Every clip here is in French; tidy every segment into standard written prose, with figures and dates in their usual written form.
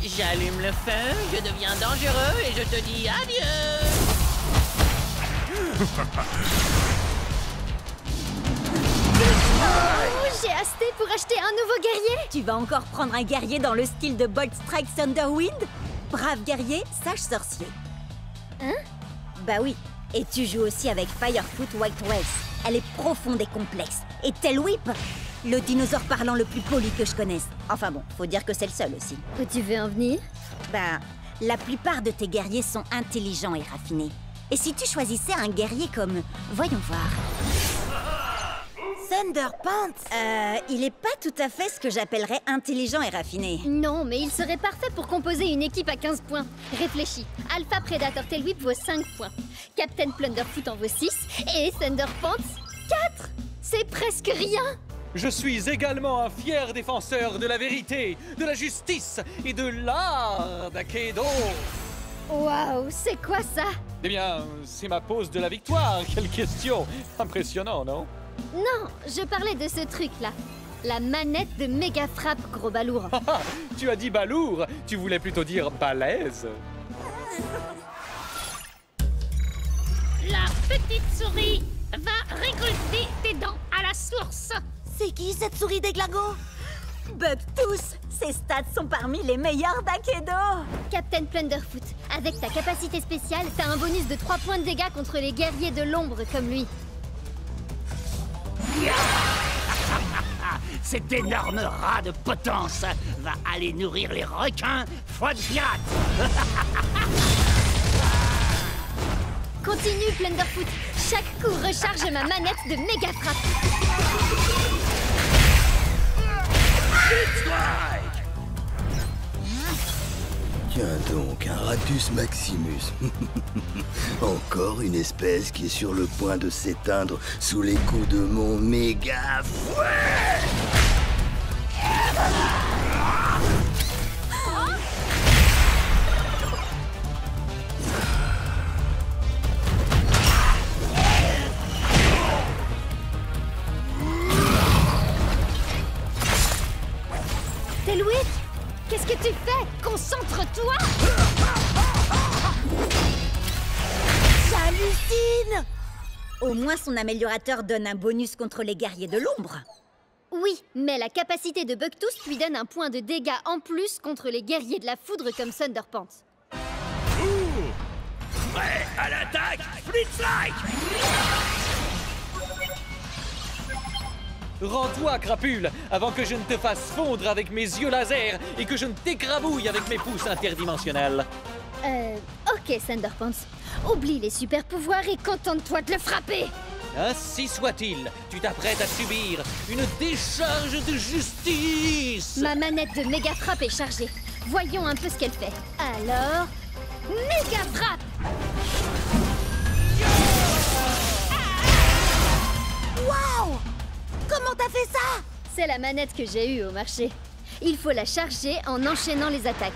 J'allume le feu, je deviens dangereux et je te dis adieu. Oh, j'ai hasté pour acheter un nouveau guerrier. Tu vas encore prendre un guerrier dans le style de Bolt Strike Thunderwind? Brave guerrier, sage sorcier. Hein? Bah oui. Et tu joues aussi avec Firefoot White Wells. Elle est profonde et complexe. Et Tail Whip, le dinosaure parlant le plus poli que je connaisse. Enfin bon, faut dire que c'est le seul aussi. Où tu veux en venir? Bah, la plupart de tes guerriers sont intelligents et raffinés. Et si tu choisissais un guerrier comme... Voyons voir... Thunderpants. Il est pas tout à fait ce que j'appellerais intelligent et raffiné. Non, mais il serait parfait pour composer une équipe à 15 points. Réfléchis, Alpha Predator Tail Whip vaut 5 points, Captain Plunderfoot en vaut 6, et Thunderpants 4. C'est presque rien. Je suis également un fier défenseur de la vérité, de la justice et de l'art d'Akedo. Waouh, c'est quoi ça? Eh bien, c'est ma pose de la victoire. Quelle question! Impressionnant, non? Non, je parlais de ce truc-là. La manette de méga frappe, gros balourd. Tu as dit balourd, tu voulais plutôt dire balèze. La petite souris va récolter tes dents à la source. C'est qui cette souris déglingo? Bugtooth. Ses stats sont parmi les meilleurs d'Akedo. Captain Plunderfoot, avec ta capacité spéciale, t'as un bonus de 3 points de dégâts contre les guerriers de l'ombre comme lui. Cet énorme rat de potence va aller nourrir les requins foie de pirate. Continue, Plunderfoot. Chaque coup recharge ma manette de méga frappe. Tiens donc, un Ratus Maximus. Encore une espèce qui est sur le point de s'éteindre sous les coups de mon méga fouet. Tail Whip, qu'est-ce que tu fais? Concentre-toi! J'hallucine! Au moins son améliorateur donne un bonus contre les guerriers de l'ombre. Oui, mais la capacité de Bugtooth lui donne un point de dégâts en plus contre les guerriers de la foudre comme Thunderpants. Prêt à l'attaque, Flitzlike! Rends-toi, crapule, avant que je ne te fasse fondre avec mes yeux laser et que je ne t'écrabouille avec mes pouces interdimensionnels. Ok, Thunderpants. Oublie les super pouvoirs et contente-toi de le frapper! Ainsi soit-il, tu t'apprêtes à subir une décharge de justice. Ma manette de méga frappe est chargée. Voyons un peu ce qu'elle fait. Alors... méga frappe! Waouh! Comment t'as fait ça? C'est la manette que j'ai eue au marché. Il faut la charger en enchaînant les attaques.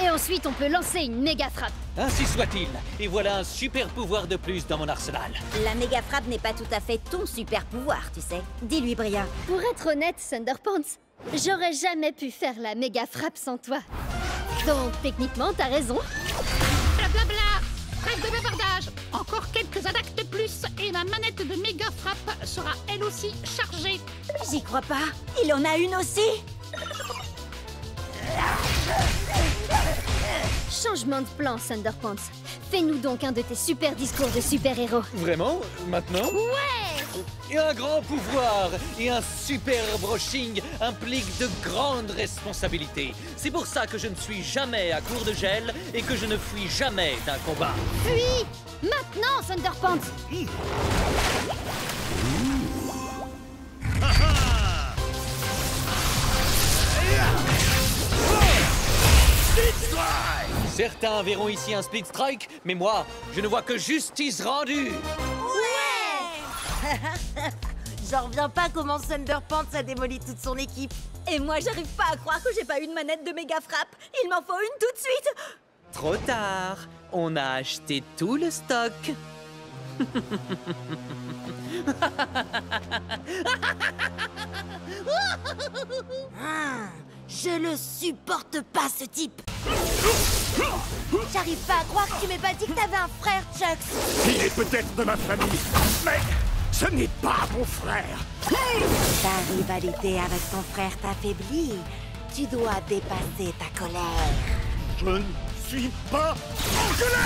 Et ensuite, on peut lancer une méga frappe. Ainsi soit-il, et voilà un super pouvoir de plus dans mon arsenal. La méga frappe n'est pas tout à fait ton super pouvoir, tu sais. Dis-lui, Bria. Pour être honnête, Thunderpants, j'aurais jamais pu faire la méga frappe sans toi. Donc, techniquement, t'as raison. Blablabla. Trêve de bavardage. Encore quelques attaques de plus et ma manette de méga frappe sera elle aussi chargée. J'y crois pas. Il en a une aussi. Changement de plan, Thunderpants. Fais-nous donc un de tes super discours de super-héros. Vraiment? Maintenant? Ouais! Et un grand pouvoir et un super brushing impliquent de grandes responsabilités. C'est pour ça que je ne suis jamais à court de gel et que je ne fuis jamais d'un combat. Fuis! Maintenant, Thunderpants! Certains verront ici un split strike, mais moi, je ne vois que justice rendue. Ouais! J'en reviens pas comment Thunderpants a démoli toute son équipe. Et moi, j'arrive pas à croire que j'ai pas une manette de méga frappe. Il m'en faut une tout de suite. Trop tard, on a acheté tout le stock. Je le supporte pas, ce type. J'arrive pas à croire que tu m'aies pas dit que t'avais un frère, Chucks. Il est peut-être de ma famille, mais ce n'est pas mon frère. Ta rivalité avec ton frère t'affaiblit. Tu dois dépasser ta colère. Je ne suis pas en colère.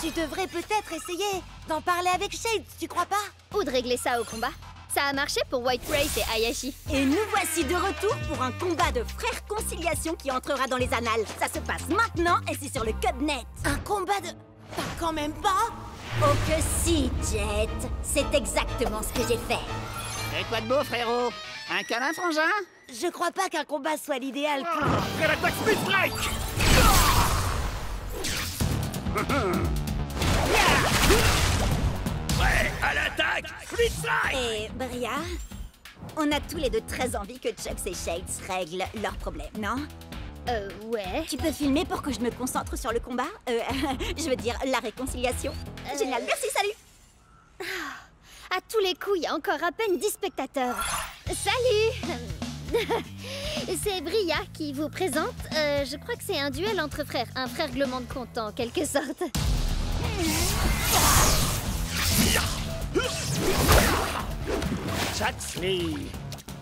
Tu devrais peut-être essayer d'en parler avec Shades, tu crois pas? Ou de régler ça au combat. Ça a marché pour White Race et Ayashi. Et nous voici de retour pour un combat de frères conciliation qui entrera dans les annales. Ça se passe maintenant et c'est sur le Cubnet. Un combat de... Pas quand même pas? Oh que si, Jet. C'est exactement ce que j'ai fait. Et quoi de beau, frérot? Un câlin, frangin? Je crois pas qu'un combat soit l'idéal pour... Après l'attaque Speed Strike. Prêt à l'attaque Speed Strike. Et Bria, on a tous les deux très envie que Chucks et Shades règlent leurs problèmes, non? Ouais. Tu peux filmer pour que je me concentre sur le combat? Je veux dire, la réconciliation. Génial, merci, salut! À tous les coups, il y a encore à peine 10 spectateurs. Salut. C'est Bria qui vous présente. Je crois que c'est un duel entre frères. Un frère règlement de compte, en quelque sorte. Chucksley.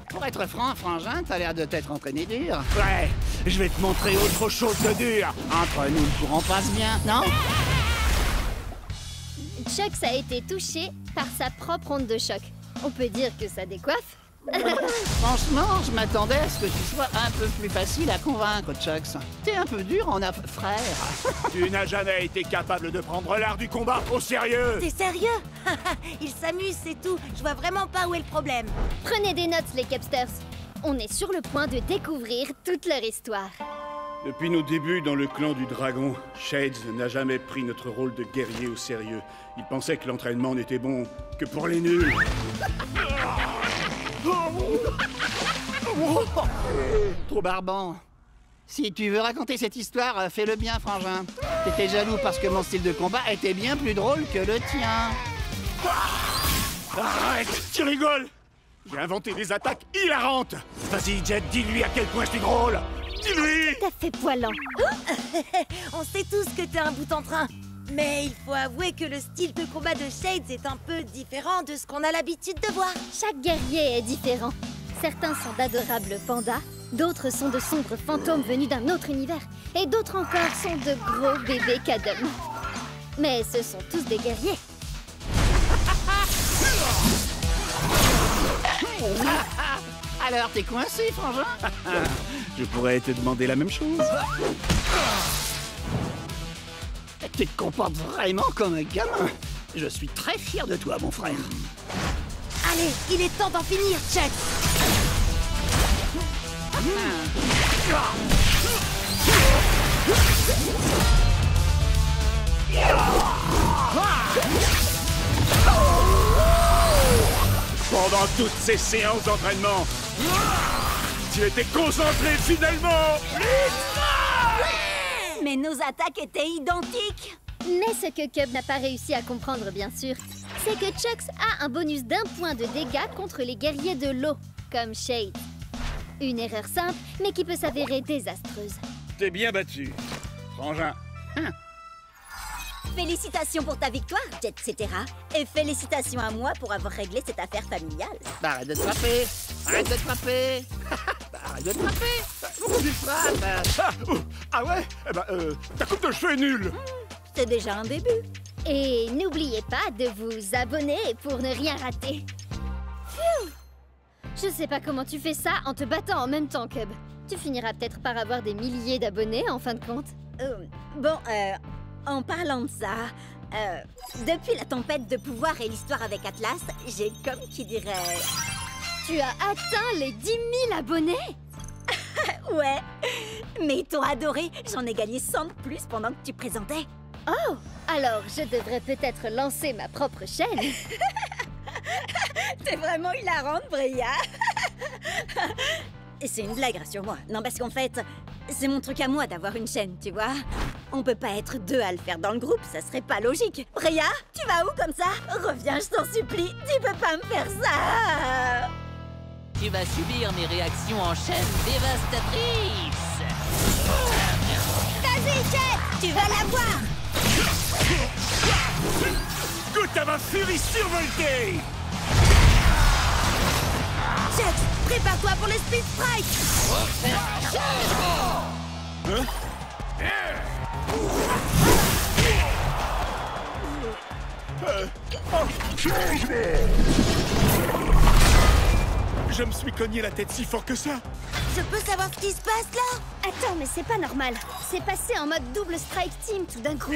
Pour être franc, frangin, t'as l'air de t'être entraîné dur. Ouais, je vais te montrer autre chose de dur. Entre nous, le courant passe bien, non? Chucks a été touché par sa propre onde de choc. On peut dire que ça décoiffe. Franchement, je m'attendais à ce que tu sois un peu plus facile à convaincre, Chucks. T'es un peu dur en frère. Tu n'as jamais été capable de prendre l'art du combat au sérieux. T'es sérieux? Il s'amuse, c'est tout. Je vois vraiment pas où est le problème. Prenez des notes, les Cubsters. On est sur le point de découvrir toute leur histoire. Depuis nos débuts dans le clan du dragon, Shades n'a jamais pris notre rôle de guerrier au sérieux. Il pensait que l'entraînement n'était bon que pour les nuls. Trop barbant. Si tu veux raconter cette histoire, fais-le bien, frangin. T'étais jaloux parce que mon style de combat était bien plus drôle que le tien. Arrête, tu rigoles. J'ai inventé des attaques hilarantes. Vas-y, Jet, dis-lui à quel point je suis drôle. Dis-lui. T'as fait poilant. On sait tous que t'es un bout en train. Mais il faut avouer que le style de combat de Shades est un peu différent de ce qu'on a l'habitude de voir. Chaque guerrier est différent. Certains sont d'adorables pandas, d'autres sont de sombres fantômes venus d'un autre univers, et d'autres encore sont de gros bébés cadums. Mais ce sont tous des guerriers. Alors, t'es coincé, frangin? Je pourrais te demander la même chose. Tu te comportes vraiment comme un gamin. Je suis très fier de toi, mon frère. Allez, il est temps d'en finir, Chuck. Pendant toutes ces séances d'entraînement, tu étais concentré finalement. Mais nos attaques étaient identiques. Mais ce que Cub n'a pas réussi à comprendre, bien sûr, c'est que Chucks a un bonus d'1 point de dégâts contre les guerriers de l'eau, comme Shade. Une erreur simple, mais qui peut s'avérer désastreuse. T'es bien battu, frangin. Félicitations pour ta victoire, Jet Cetera. Et félicitations à moi pour avoir réglé cette affaire familiale. Bah, arrête de te frapper. Arrête de te frapper. Arrête de te frapper. Pourquoi tu te frappes? Ah ouais? Eh ben, ta coupe de cheveux est nulle. C'est déjà un début. Et n'oubliez pas de vous abonner pour ne rien rater. Phew! Je sais pas comment tu fais ça en te battant en même temps, Cub. Tu finiras peut-être par avoir des milliers d'abonnés en fin de compte. En parlant de ça, depuis la tempête de pouvoir et l'histoire avec Atlas, j'ai comme qui dirait... Tu as atteint les 10 000 abonnés? Ouais, mais ils t'ont adoré. J'en ai gagné 100 de plus pendant que tu présentais. Oh! Alors, je devrais peut-être lancer ma propre chaîne. T'es vraiment hilarante, Bria. Et c'est une blague, rassure-moi. Non, parce qu'en fait, c'est mon truc à moi d'avoir une chaîne, tu vois. On peut pas être deux à le faire dans le groupe, ça serait pas logique. Bria, tu vas où comme ça? Reviens, je t'en supplie. Tu peux pas me faire ça. tu vas subir mes réactions en chaîne dévastatrices. Vas-y, Jet, tu vas l'avoir. Goûte à ma furie survoltée! Jet, prépare-toi pour le Split Strike. Je me suis cogné la tête si fort que ça! Je peux savoir ce qui se passe là? Attends, mais c'est pas normal. C'est passé en mode double strike team tout d'un coup.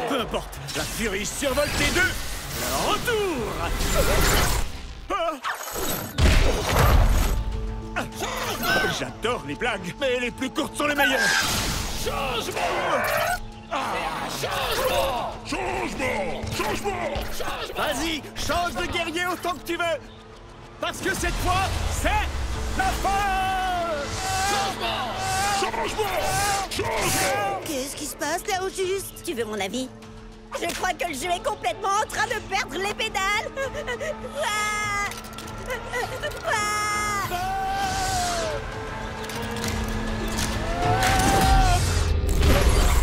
Peu importe, la furie survoltée 2, le retour! J'adore les blagues, mais les plus courtes sont les meilleures! Vas-y, change de guerrier autant que tu veux! Parce que cette fois, c'est la fin! Qu'est-ce qui se passe là au juste? Tu veux mon avis? Je crois que le jeu est complètement en train de perdre les pédales.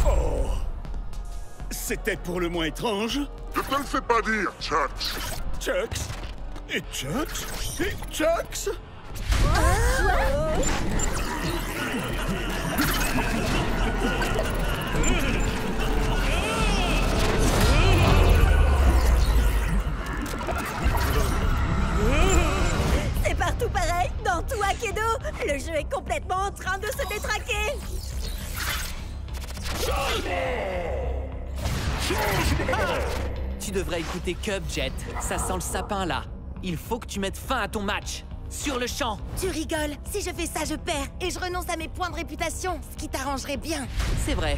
Oh! C'était pour le moins étrange. Je te le fais pas dire, Chucks. Chucks? Et Chucks? Et Chucks? C'est partout pareil, dans tout Akedo. Le jeu est complètement en train de se détraquer. Tu devrais écouter Cub, Jet. Ça sent le sapin, là. Il faut que tu mettes fin à ton match. Sur le champ. Tu rigoles. Si je fais ça, je perds. Et je renonce à mes points de réputation. Ce qui t'arrangerait bien. C'est vrai.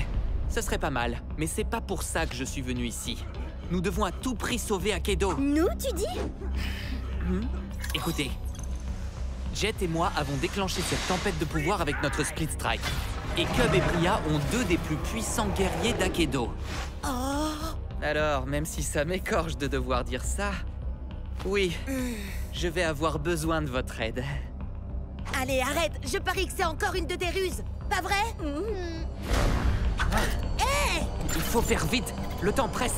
Ce serait pas mal. Mais c'est pas pour ça que je suis venu ici. Nous devons à tout prix sauver Akedo. Nous, tu dis? Écoutez. Jet et moi avons déclenché cette tempête de pouvoir avec notre Split Strike. Et Cub et Bria ont deux des plus puissants guerriers d'Akedo. Oh. Alors, même si ça m'écorche de devoir dire ça... Oui, je vais avoir besoin de votre aide. Allez, arrête. Je parie que c'est encore une de tes ruses. Pas vrai? Hé! Il faut faire vite. Le temps presse.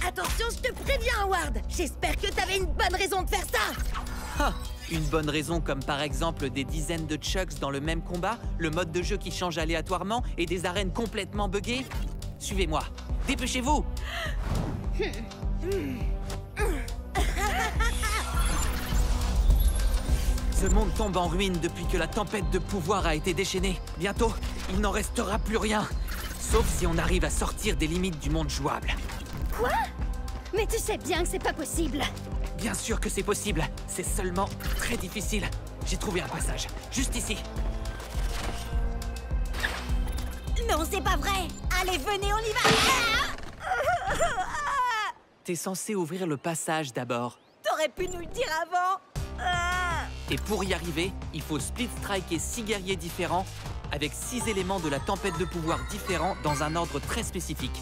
Attention, je te préviens, Howard. J'espère que t'avais une bonne raison de faire ça. Ah, une bonne raison comme par exemple des dizaines de Chucks dans le même combat, le mode de jeu qui change aléatoirement et des arènes complètement buggées. Suivez-moi. Dépêchez-vous. Ce monde tombe en ruine depuis que la tempête de pouvoir a été déchaînée. Bientôt, il n'en restera plus rien. Sauf si on arrive à sortir des limites du monde jouable. Quoi? Mais tu sais bien que c'est pas possible. Bien sûr que c'est possible. C'est seulement très difficile. J'ai trouvé un passage. Juste ici. Non, c'est pas vrai. Allez, venez, on y va. T'es censé ouvrir le passage d'abord. T'aurais pu nous le dire avant. Et pour y arriver, il faut split striker 6 guerriers différents avec 6 éléments de la tempête de pouvoir différents dans un ordre très spécifique.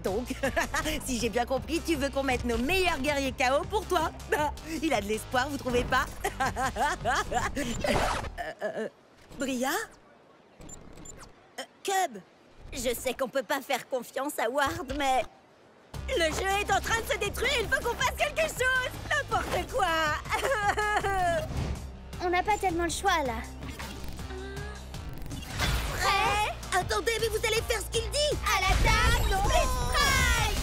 Donc, si j'ai bien compris, tu veux qu'on mette nos meilleurs guerriers KO pour toi. Il a de l'espoir, vous trouvez pas? Bria? Cub? Je sais qu'on peut pas faire confiance à Ward, mais... Le jeu est en train de se détruire, il faut qu'on fasse quelque chose! N'importe quoi! On n'a pas tellement le choix, là. Prêt? Attendez, mais vous allez faire ce qu'il dit! À l'attaque! Split Strike!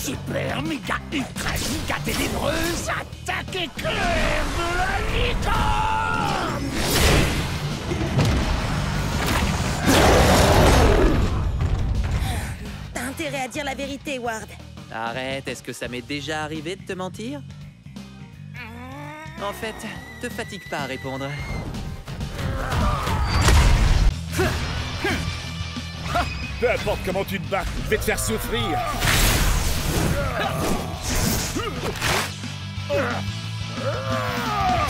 Super méga ultra giga ténébreuse, attaque éclair de la licorne! T'as intérêt à dire la vérité, Ward. Arrête, est-ce que ça m'est déjà arrivé de te mentir? En fait, te fatigue pas à répondre. Peu importe comment tu te bats, je vais te faire souffrir.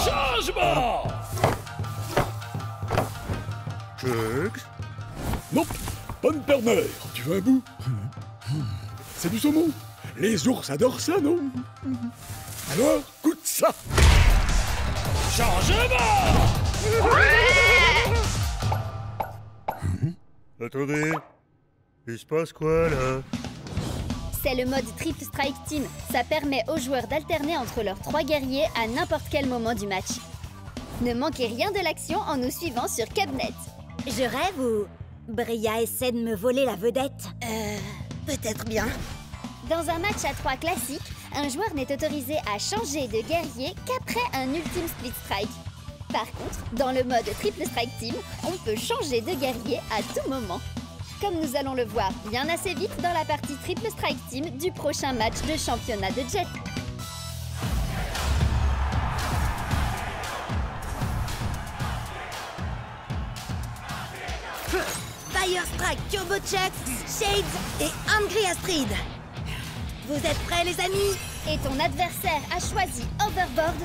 Changement! Chucks? Nope, pas de perdre. Tu veux un bout? C'est du saumon. Les ours adorent ça, non? Alors, goûte ça. Changement! Attendez, il se passe quoi là? C'est le mode Triple Strike Team. Ça permet aux joueurs d'alterner entre leurs 3 guerriers à n'importe quel moment du match. Ne manquez rien de l'action en nous suivant sur Cubnet. Je rêve ou Bria essaie de me voler la vedette? Peut-être bien. Dans un match à 3 classique, un joueur n'est autorisé à changer de guerrier qu'après un ultime split strike. Par contre, dans le mode Triple Strike Team, on peut changer de guerrier à tout moment. Comme nous allons le voir bien assez vite dans la partie Triple Strike Team du prochain match de championnat de Jet. Fire Strike, Turbo Chuck, Shades et Angry Astrid. Vous êtes prêts, les amis? Et ton adversaire a choisi Overboard,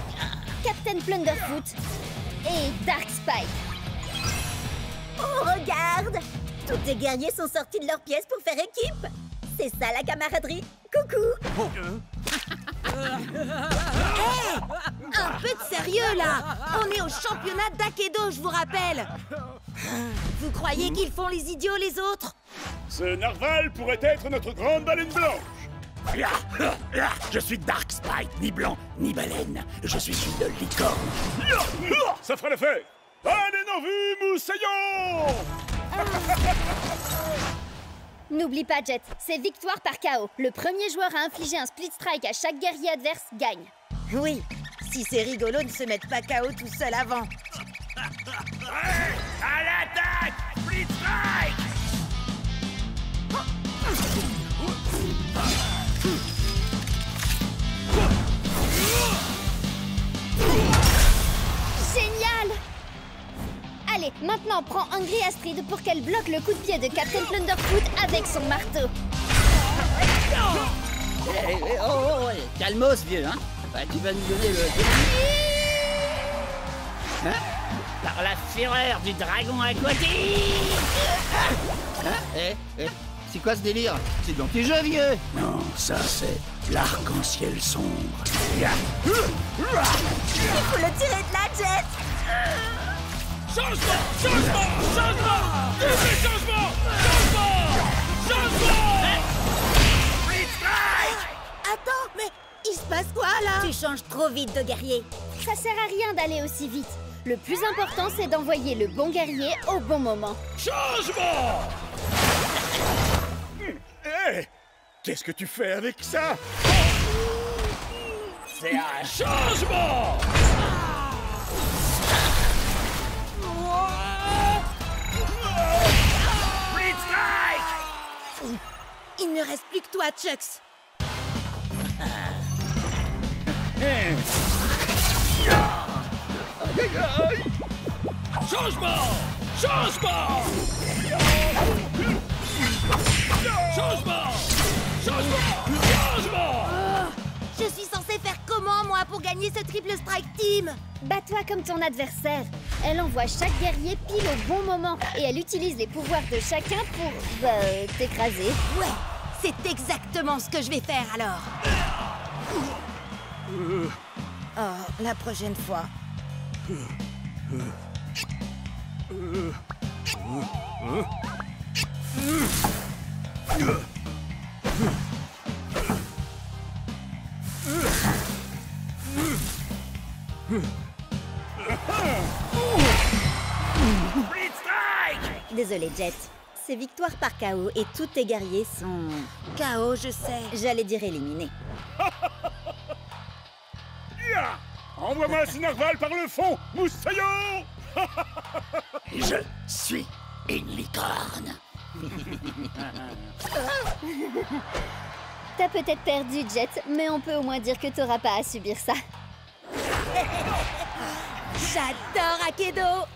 Captain Plunderfoot et Dark Spike. Oh, regarde! Tous tes guerriers sont sortis de leur pièce pour faire équipe. C'est ça la camaraderie. Coucou! Hey! Un peu de sérieux, là! On est au championnat d'Akedo, je vous rappelle! Vous croyez qu'ils font les idiots, les autres? Ce narval pourrait être notre grande baleine blanche. Je suis Dark Spike, ni blanc, ni baleine. Je suis une licorne. Ça fera l'affaire. Allez, non vu, moussaillon! N'oublie pas, Jet, c'est victoire par KO. Le premier joueur à infliger un split strike à chaque guerrier adverse gagne. Oui, si c'est rigolo de se mettre pas KO tout seul avant. À l'attaque! Split Strike! Génial! Allez, maintenant prends Angry Astrid pour qu'elle bloque le coup de pied de Captain Plunderfoot avec son marteau. Calmos, vieux, hein? Bah, tu vas nous donner le... Hein? Par la fureur du dragon aquatique! C'est quoi ce délire? C'est dans tes jeux, vieux! Non, ça c'est l'arc-en-ciel sombre. Il faut le tirer de la Jet! Changement! Changement! Changement! Changement! Changement! Changement! Split Strike! Attends, mais il se passe quoi là? Tu changes trop vite de guerrier. Ça sert à rien d'aller aussi vite. Le plus important, c'est d'envoyer le bon guerrier au bon moment. Changement! Hé! Qu'est-ce que tu fais avec ça? C'est un changement! Split Strike! Il ne reste plus que toi, Chucks. Changement! Changement! Changement! Changement! Changement! Je suis censée faire comment, moi, pour gagner ce triple strike team? Bats-toi comme ton adversaire. Elle envoie chaque guerrier pile au bon moment et elle utilise les pouvoirs de chacun pour, t'écraser. Ouais, c'est exactement ce que je vais faire alors. Oh, la prochaine fois. Split Strike! Désolé, Jet. C'est victoire par KO et tous tes guerriers sont... KO, je sais. J'allais dire éliminés. Ya! Envoie-moi ce narval par le fond, moussaillon! Je suis une licorne. T'as peut-être perdu, Jet, mais on peut au moins dire que t'auras pas à subir ça. J'adore Akedo!